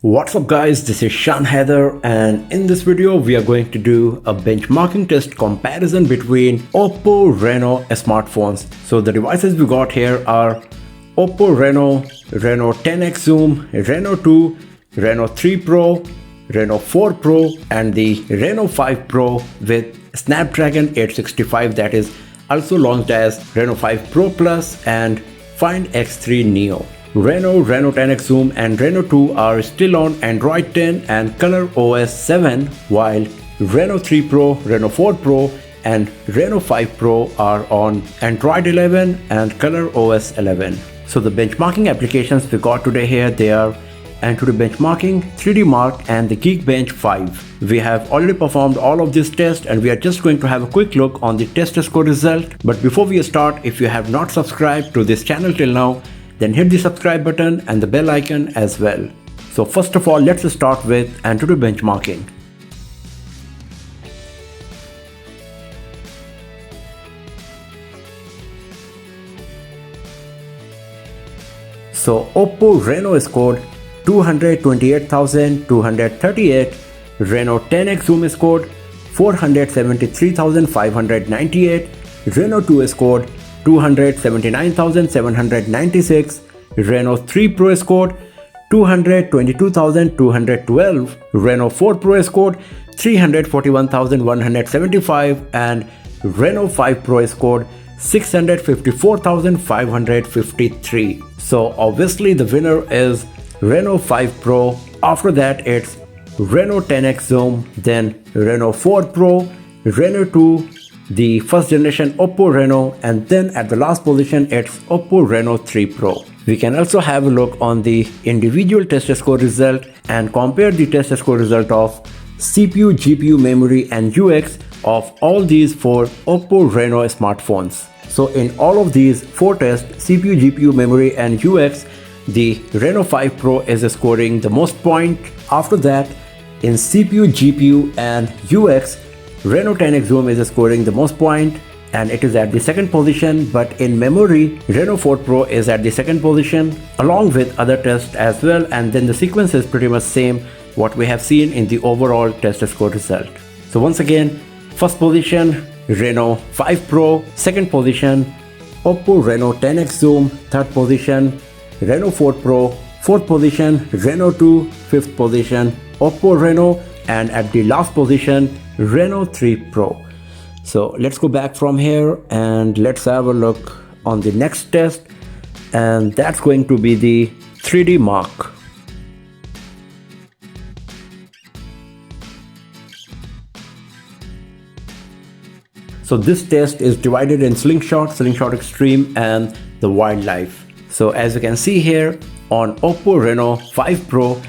What's up guys, this is Shan Heather, and in this video we are going to do a benchmarking test comparison between OPPO Reno smartphones. So the devices we got here are OPPO Reno, Reno 10X Zoom, Reno 2, Reno 3 Pro, Reno 4 Pro and the Reno 5 Pro with Snapdragon 865, that is also launched as Reno 5 Pro Plus and Find X3 Neo. Reno 10X Zoom and Reno 2 are still on Android 10 and ColorOS 7, while Reno 3 Pro, Reno 4 Pro and Reno 5 Pro are on Android 11 and ColorOS 11. So the benchmarking applications we got today here, they are Antutu Benchmarking, 3D Mark and the Geekbench 5. We have already performed all of this test and we are just going to have a quick look on the test score result. But before we start, if you have not subscribed to this channel till now, then hit the subscribe button and the bell icon as well. So first of all, let's start with Antutu Benchmarking. So OPPO Reno scored 228,238, Reno 10X Zoom scored 473,598, Reno 2 scored 279,796, Reno 3 Pro scored 222,212, Reno 4 Pro scored 341,175 and Reno 5 Pro scored 654,553. So obviously the winner is Reno 5 Pro. After that it's Reno 10X Zoom, then Reno 4 Pro, Reno 2, the first generation OPPO Reno, and then at the last position it's OPPO Reno 3 Pro. We can also have a look on the individual test score result and compare the test score result of CPU, GPU, memory and UX of all these four OPPO Reno smartphones. So in all of these four tests, CPU, GPU, memory and UX, the Reno 5 Pro is scoring the most point. After that, in CPU, GPU and UX, Reno 10X Zoom is scoring the most point and it is at the second position, but in memory, Reno 4 Pro is at the second position along with other tests as well, and then the sequence is pretty much same what we have seen in the overall test score result. So once again, first position Reno 5 Pro, second position OPPO Reno 10X Zoom, third position Reno 4 Pro, fourth position Reno 2, fifth position OPPO Reno and at the last position Reno 3 Pro. So let's go back from here and let's have a look on the next test, and that's going to be the 3D Mark. So this test is divided in Slingshot, Slingshot Extreme and the Wildlife. So as you can see here on OPPO Reno 5 Pro,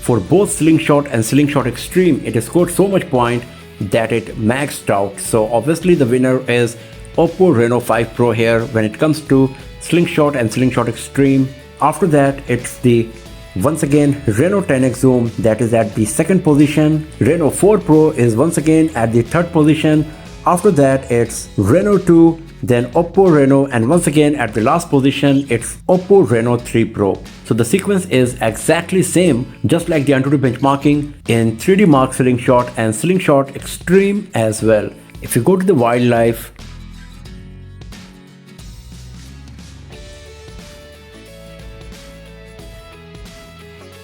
for both Slingshot and Slingshot Extreme, it has scored so much point that it maxed out. So obviously the winner is OPPO Reno 5 Pro here when it comes to Slingshot and Slingshot Extreme. After that, it's the once again Reno 10X Zoom that is at the second position. Reno 4 Pro is once again at the third position. After that, it's Reno 2, then OPPO Reno, and once again at the last position it's OPPO Reno 3 Pro. So the sequence is exactly same, just like the Antutu benchmarking in 3D Mark, Slingshot and Slingshot Extreme as well. If you go to the Wildlife,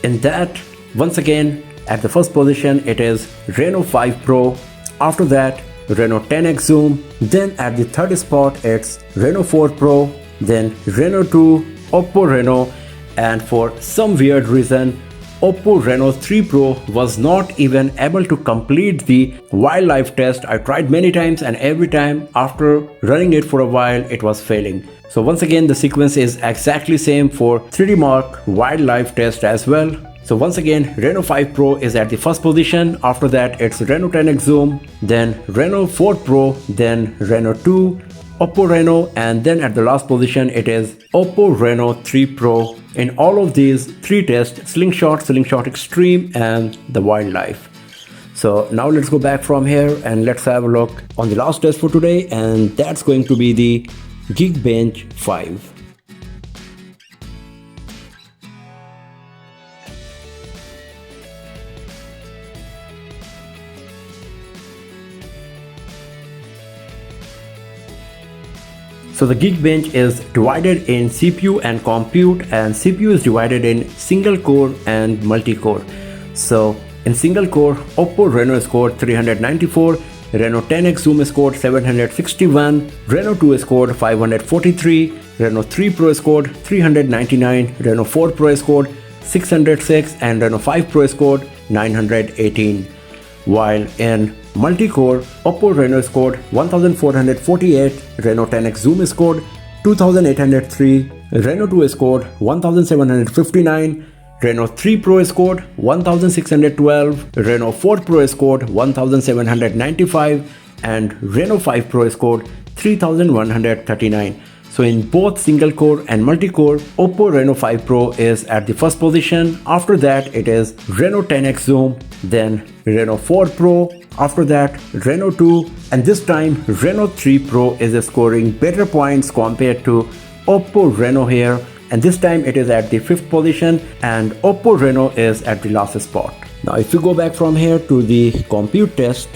in that once again at the first position it is Reno 5 Pro. After that Reno 10X Zoom, then at the third spot it's Reno 4 Pro, then Reno 2, OPPO Reno, and for some weird reason OPPO Reno 3 Pro was not even able to complete the Wildlife test. I tried many times and every time after running it for a while it was failing. So once again the sequence is exactly same for 3D Mark Wildlife test as well. So once again Reno 5 Pro is at the first position. After that it's Reno 10X Zoom, then Reno 4 Pro, then Reno 2, OPPO Reno, and then at the last position it is OPPO Reno 3 Pro. In all of these three tests, Slingshot, Slingshot Extreme and the Wildlife. So now let's go back from here and let's have a look on the last test for today, and that's going to be the Geekbench 5. So the Geekbench is divided in CPU and compute, and CPU is divided in single core and multi-core. So in single core, OPPO Reno scored 394, Reno 10X Zoom scored 761, Reno 2 scored 543, Reno 3 Pro scored 399, Reno 4 Pro scored 606, and Reno 5 Pro scored 918. While in multi-core, OPPO Reno scored 1448, Reno 10X Zoom scored 2803, Reno 2 scored 1759, Reno 3 Pro scored 1612, Reno 4 Pro scored 1795, and Reno 5 Pro scored 3139. So in both single core and multi-core, OPPO Reno 5 Pro is at the first position. After that it is Reno 10X Zoom, then Reno 4 Pro, after that Reno 2, and this time Reno 3 Pro is scoring better points compared to OPPO Reno here, and this time it is at the 5th position and OPPO Reno is at the last spot. Now if you go back from here to the compute test,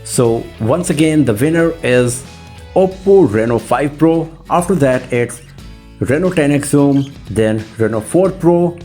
so once again the winner is OPPO Reno 5 Pro. After that it's Reno 10X Zoom, then Reno 4 Pro,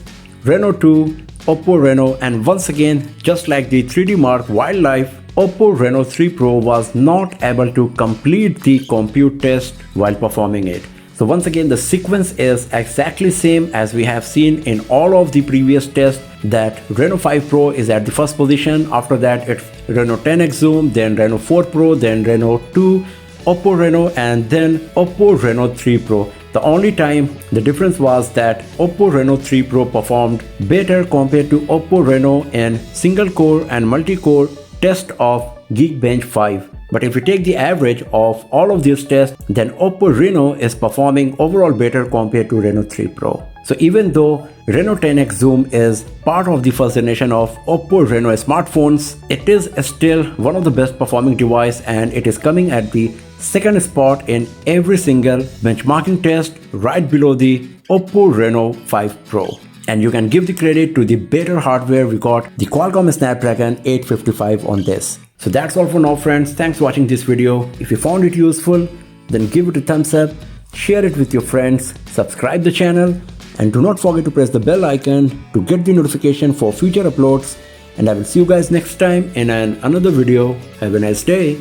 Reno 2, OPPO Reno, and once again, just like the 3D Mark Wildlife, OPPO Reno 3 Pro was not able to complete the compute test while performing it. So once again, the sequence is exactly same as we have seen in all of the previous tests, that Reno 5 Pro is at the first position. After that it's Reno 10X Zoom, then Reno 4 Pro, then Reno 2, OPPO Reno, and then OPPO Reno 3 Pro. The only time the difference was that OPPO Reno 3 Pro performed better compared to OPPO Reno in single core and multi-core test of Geekbench 5. But if we take the average of all of these tests, then OPPO Reno is performing overall better compared to Reno 3 Pro. So even though Reno 10X Zoom is part of the first generation of OPPO Reno smartphones, it is still one of the best performing device, and it is coming at the second spot in every single benchmarking test, right below the OPPO Reno 5 Pro. And you can give the credit to the better hardware. We got the Qualcomm Snapdragon 855 on this. So that's all for now, friends. Thanks for watching this video. If you found it useful, then give it a thumbs up, share it with your friends, subscribe the channel, and do not forget to press the bell icon to get the notification for future uploads. And I will see you guys next time in another video. Have a nice day.